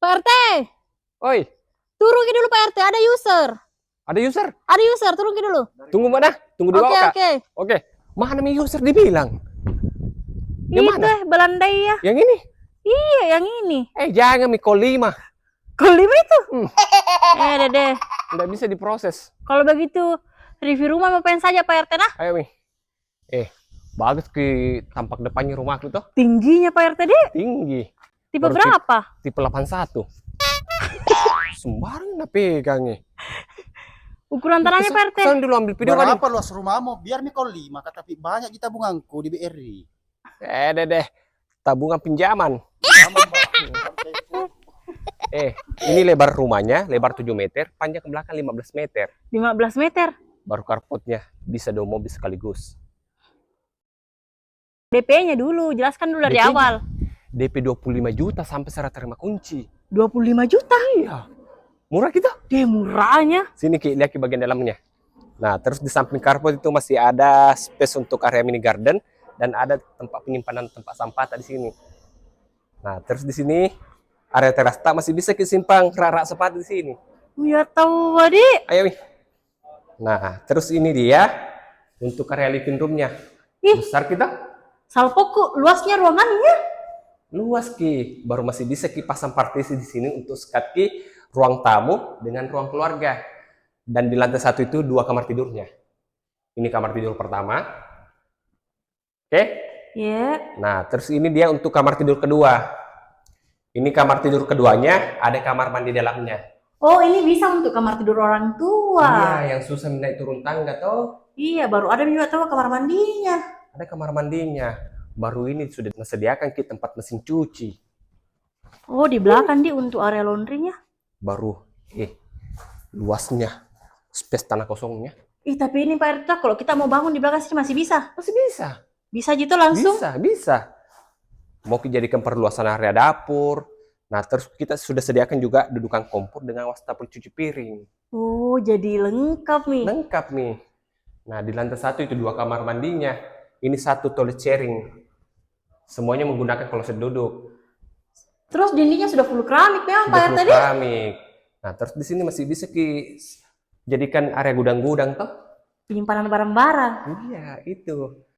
Pak RT, Oi, turun ke dulu Pak RT, ada user. ada user. Ada user, turun ke dulu. Tunggu mana? Tunggu di Oke, bawah, Kak. oke. Oke. Mana nih user dibilang? Yang Itu mana? Belanda ya. Yang ini? Iya, yang ini. Jangan Miko 5. Kalau 5 itu? Dede. Nggak bisa diproses. Kalau begitu, review rumah ngapain saja Pak RT nah? Ayo, Mi. Bagus ke tampak depannya rumahku tuh. Tingginya Pak RT deh. Tinggi. Tipe Baru berapa? Tipe 81. Sembarang nak pegangnya. Ukuran tanahnya Pak RT? Kesan dulu ambil video kan. Berapa luas rumahmu? Biar Miko 5, tapi banyak kita tabunganku di BRI. Deh. Tabungan pinjaman. Ini lebar rumahnya, lebar 7 meter, panjang ke belakang 15 meter. 15 meter? Baru carportnya bisa 2 mobil sekaligus. DP-nya dulu, jelaskan dulu dari DP-nya? awal. DP 25 juta sampai syarat terima kunci. 25 juta? Iya. Murah kita. Murahnya. Sini Ki, lihat ke bagian dalamnya. Nah, terus di samping carport itu masih ada space untuk area mini garden dan ada tempat penyimpanan tempat sampah di sini. Nah, terus di sini area teras tak masih bisa kesimpang rak sepatu di sini. Ya tahu, adik. Ayo, Mi. Nah, terus ini dia untuk area living room-nya. Besar kita. Salpoku, luasnya ruangannya. Luas Ki, baru masih bisa Ki pasang partisi di sini untuk sekat Ki ruang tamu dengan ruang keluarga. Dan di lantai 1 itu 2 kamar tidurnya. Ini kamar tidur pertama. Oke? Iya. Nah, terus ini dia untuk kamar tidur kedua. Ini kamar tidur keduanya, ada kamar mandi dalamnya. Oh, ini bisa untuk kamar tidur orang tua. Iya, yang susah naik turun tangga toh. Iya, baru ada juga tahu kamar mandinya. Ada kamar mandinya. Baru ini sudah disediakan Ki tempat mesin cuci. Oh, di belakang di untuk area laundrynya. Baru luasnya, space tanah kosongnya. Tapi ini Pak RT, kalau kita mau bangun di belakang sini masih bisa. Masih bisa. Bisa gitu langsung? Bisa. Mau dijadikan perluasan area dapur. Nah, terus kita sudah sediakan juga dudukan kompor dengan wastafel cuci piring. Oh, jadi lengkap nih. Lengkap nih. Nah, di lantai 1 itu 2 kamar mandinya. Ini 1 toilet sharing. Semuanya menggunakan kloset duduk. Terus dindingnya sudah full keramik memang Pak RT tadi? Keramik. Nah, terus di sini masih bisa jadikan area gudang-gudang toh. Penyimpanan barang-barang. Iya, itu.